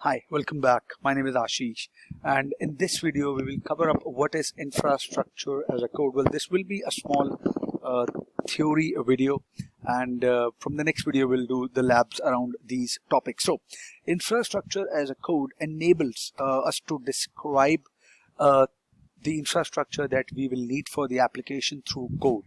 Hi, welcome back. My name is Ashish, and in this video we will cover up what is infrastructure as a code. Well, this will be a small theory video, and from the next video we'll do the labs around these topics. So, infrastructure as a code enables us to describe the infrastructure that we will need for the application through code.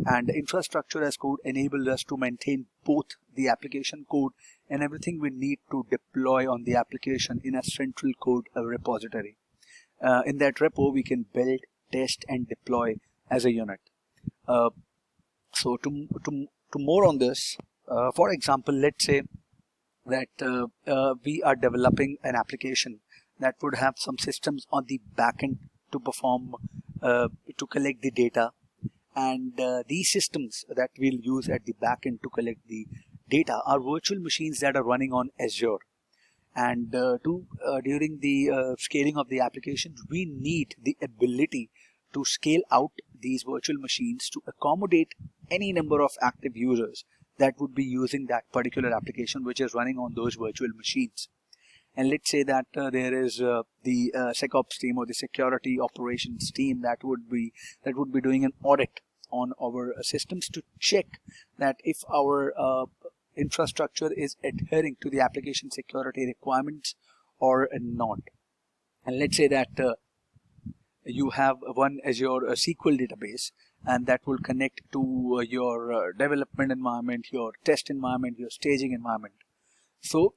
And infrastructure as code enables us to maintain both the application code and everything we need to deploy on the application in a central code repository. In that repo, we can build, test, and deploy as a unit. So to more on this, for example, let's say that we are developing an application that would have some systems on the backend to perform, to collect the data. And these systems that we'll use at the backend to collect the data are virtual machines that are running on Azure. And during the scaling of the applications, we need the ability to scale out these virtual machines to accommodate any number of active users that would be using that particular application which is running on those virtual machines. And let's say that there is the SecOps team or the security operations team that would be doing an audit on our systems to check that if our infrastructure is adhering to the application security requirements or not. And let's say that you have one Azure SQL database, and that will connect to your development environment, your test environment, your staging environment. So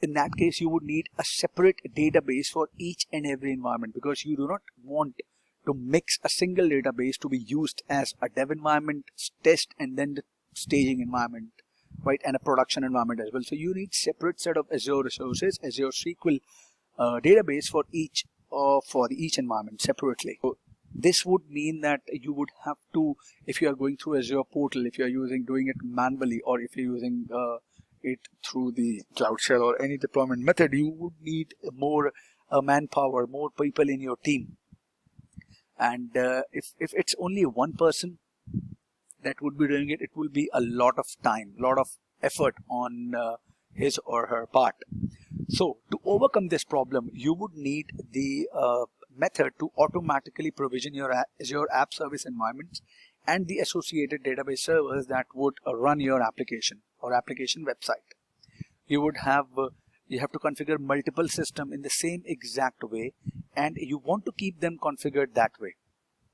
in that case, you would need a separate database for each and every environment, because you do not want to mix a single database to be used as a dev environment, test, and then the staging environment, right, and a production environment as well. So you need separate set of Azure resources, Azure SQL database for each environment separately. So this would mean that you would have to, if you are going through Azure portal, if you are doing it manually, or if you're using it through the Cloud Shell or any deployment method, you would need more manpower, more people in your team. And if it's only one person that would be doing it, it will be a lot of time, a lot of effort on his or her part. So to overcome this problem, you would need the method to automatically provision your Azure App Service environments and the associated database servers that would run your application or application website. You would have you have to configure multiple systems in the same exact way, and you want to keep them configured that way,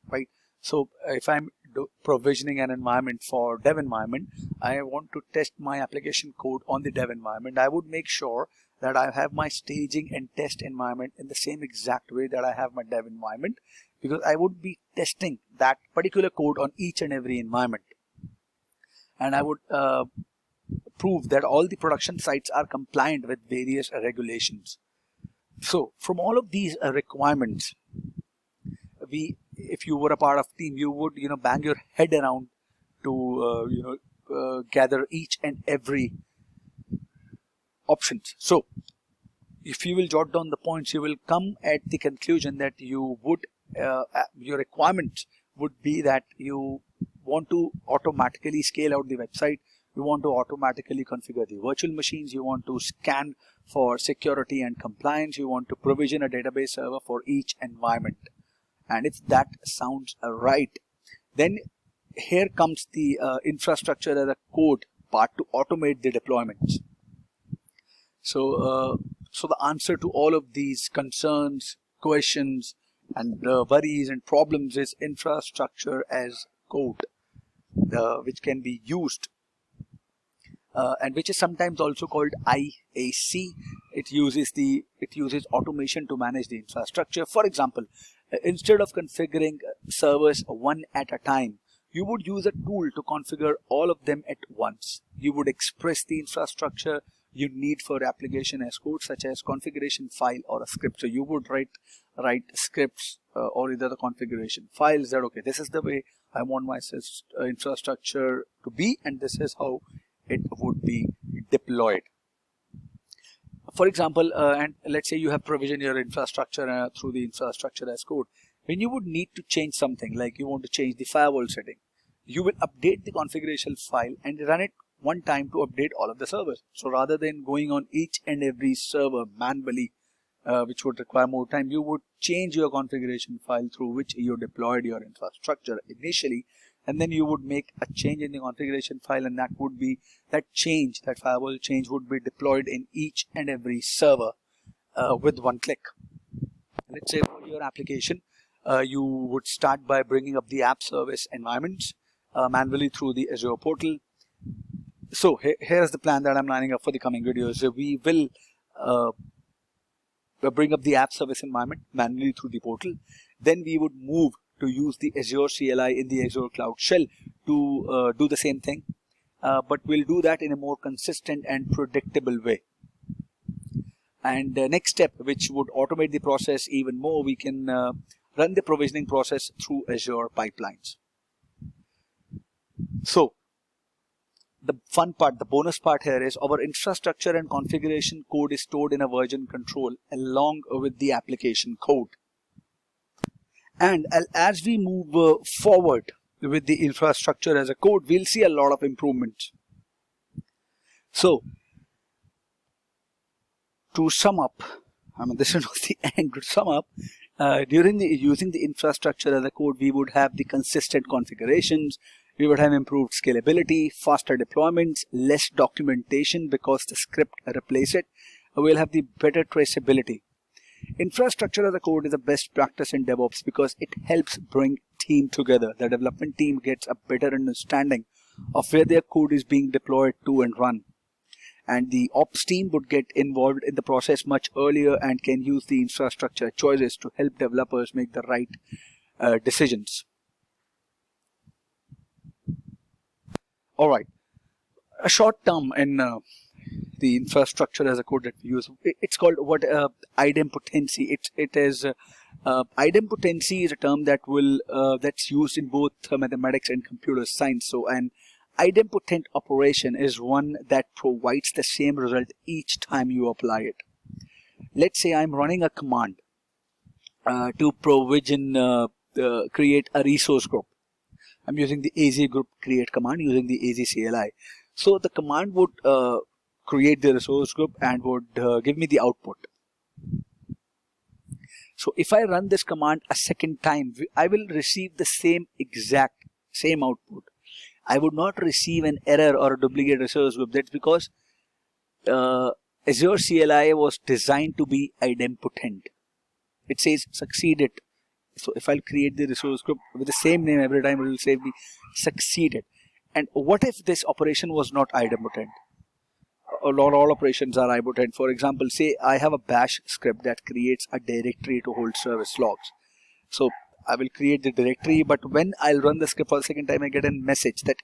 right? So if I'm provisioning an environment for dev environment, I want to test my application code on the dev environment. I would make sure that I have my staging and test environment in the same exact way that I have my dev environment, because I would be testing that particular code on each and every environment. And I would prove that all the production sites are compliant with various regulations. So from all of these requirements, if you were a part of team, you would bang your head around to gather each and every options. So if you will jot down the points, you will come at the conclusion that you would your requirement would be that you want to automatically scale out the website, you want to automatically configure the virtual machines, you want to scan for security and compliance, you want to provision a database server for each environment. And if that sounds right, then here comes the infrastructure as a code part to automate the deployments. So the answer to all of these concerns, questions, and worries and problems is infrastructure as code, which can be used and which is sometimes also called IAC. It uses automation to manage the infrastructure. For example, instead of configuring servers one at a time, you would use a tool to configure all of them at once. You would express the infrastructure you need for application as code, such as configuration file or a script. So you would write scripts or either the configuration files that, okay, this is the way I want my infrastructure to be, and this is how it would be deployed. For example, and let's say you have provisioned your infrastructure through the infrastructure as code. When you would need to change something, like you want to change the firewall setting, you will update the configuration file and run it one time to update all of the servers. So rather than going on each and every server manually, which would require more time, you would change your configuration file through which you deployed your infrastructure initially, and then you would make a change in the configuration file, and that firewall change would be deployed in each and every server with one click. Let's say for your application, you would start by bringing up the app service environments manually through the Azure portal. So here's the plan that I'm lining up for the coming videos. So we will bring up the app service environment manually through the portal. Then we would move to use the Azure CLI in the Azure Cloud Shell to do the same thing, but we'll do that in a more consistent and predictable way. And the next step, which would automate the process even more, we can run the provisioning process through Azure pipelines. So the fun part, the bonus part here is our infrastructure and configuration code is stored in a version control along with the application code. And as we move forward with the infrastructure as a code, we'll see a lot of improvements. So to sum up, this is not the end. To sum up, using the infrastructure as a code, we would have the consistent configurations, we would have improved scalability, faster deployments, less documentation because the script replaces it. We'll have the better traceability. Infrastructure as a code is the best practice in DevOps because it helps bring team together. The development team gets a better understanding of where their code is being deployed to and run. And the ops team would get involved in the process much earlier and can use the infrastructure choices to help developers make the right decisions. All right, a short term in the infrastructure as a code that we use, it's called idempotency. Idempotency is a term that that's used in both mathematics and computer science. So an idempotent operation is one that provides the same result each time you apply it. Let's say I'm running a command to provision, create a resource group. I'm using the AZ group create command using the AZ CLI. So the command would create the resource group and would give me the output. So if I run this command a second time, I will receive the same output. I would not receive an error or a duplicate resource group. That's because Azure CLI was designed to be idempotent. It says succeeded. So if I'll create the resource group with the same name every time, it will say me succeeded. And what if this operation was not idempotent? All operations are idempotent. For example, say I have a bash script that creates a directory to hold service logs. So I will create the directory, but when I'll run the script for the second time, I get a message that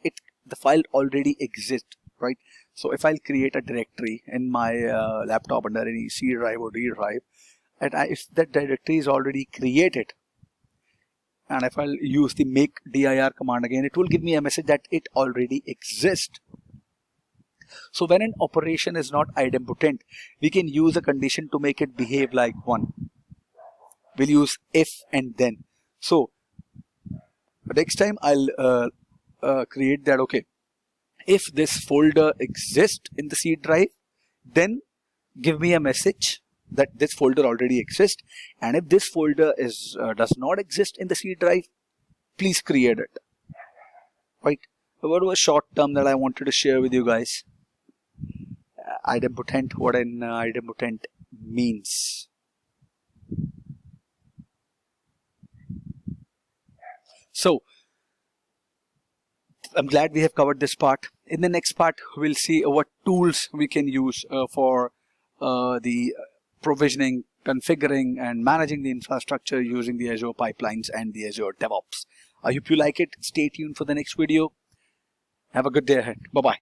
the file already exists, right? So if I'll create a directory in my laptop under any C drive or D drive, and if that directory is already created, and if I'll use the make dir command again, it will give me a message that it already exists. So when an operation is not idempotent, we can use a condition to make it behave like one. We'll use if and then. So next time I'll create that, okay, if this folder exists in the C drive, then give me a message that this folder already exists, and if this folder does not exist in the C drive, please create it. Right? What was a short term that I wanted to share with you guys? Idempotent, what an idempotent means. So I'm glad we have covered this part. In the next part, we'll see what tools we can use for the provisioning, configuring, and managing the infrastructure using the Azure pipelines and the Azure DevOps. I hope you like it. Stay tuned for the next video. Have a good day ahead. Bye-bye.